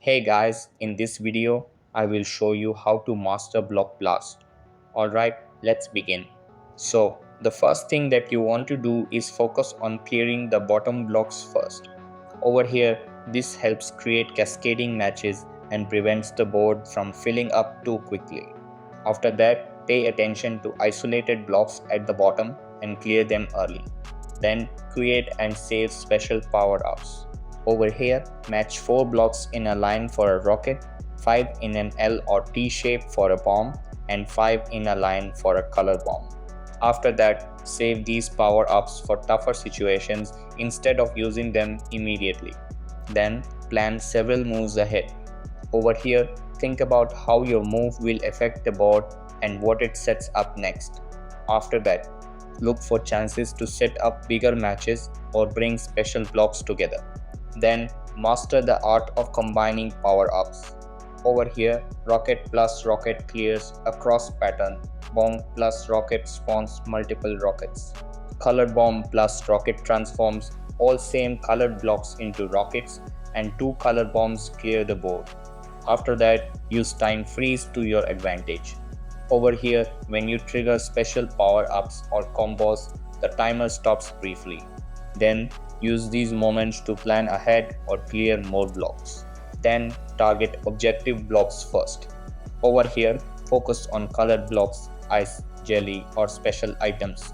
Hey guys, in this video, I will show you how to master block blast. Alright, let's begin. So, the first thing that you want to do is focus on clearing the bottom blocks first. Over here, this helps create cascading matches and prevents the board from filling up too quickly. After that, pay attention to isolated blocks at the bottom and clear them early. Then create and save special power-ups. Over here, match 4 blocks in a line for a rocket, 5 in an L or T shape for a bomb, and 5 in a line for a color bomb. After that, save these power-ups for tougher situations instead of using them immediately. Then, plan several moves ahead. Over here, think about how your move will affect the board and what it sets up next. After that, look for chances to set up bigger matches or bring special blocks together. Then, master the art of combining power-ups. Over here, rocket plus rocket clears a cross pattern, bomb plus rocket spawns multiple rockets. Color bomb plus rocket transforms all same colored blocks into rockets, and 2 color bombs clear the board. After that, use time freeze to your advantage. Over here, when you trigger special power-ups or combos, the timer stops briefly. Then, use these moments to plan ahead or clear more blocks. Then, target objective blocks first. Over here, focus on colored blocks, ice, jelly, or special items.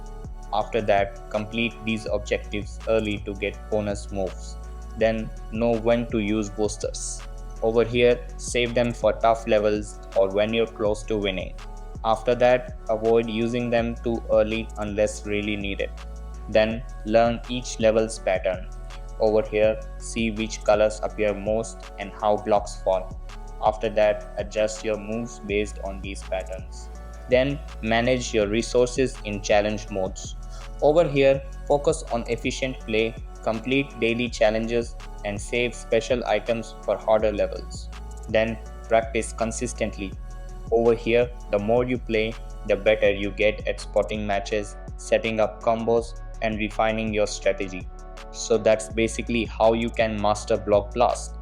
After that, complete these objectives early to get bonus moves. Then, know when to use boosters. Over here, save them for tough levels or when you're close to winning. After that, avoid using them too early unless really needed. Then, learn each level's pattern. Over here, see which colors appear most and how blocks form. After that, adjust your moves based on these patterns. Then, manage your resources in challenge modes. Over here, focus on efficient play, complete daily challenges, and save special items for harder levels. Then, practice consistently. Over here, the more you play, the better you get at spotting matches, setting up combos, and refining your strategy. So that's basically how you can master Block Blast.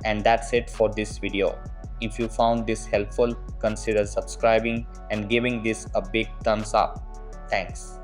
And that's it for this video. If you found this helpful, consider subscribing and giving this a big thumbs up. Thanks.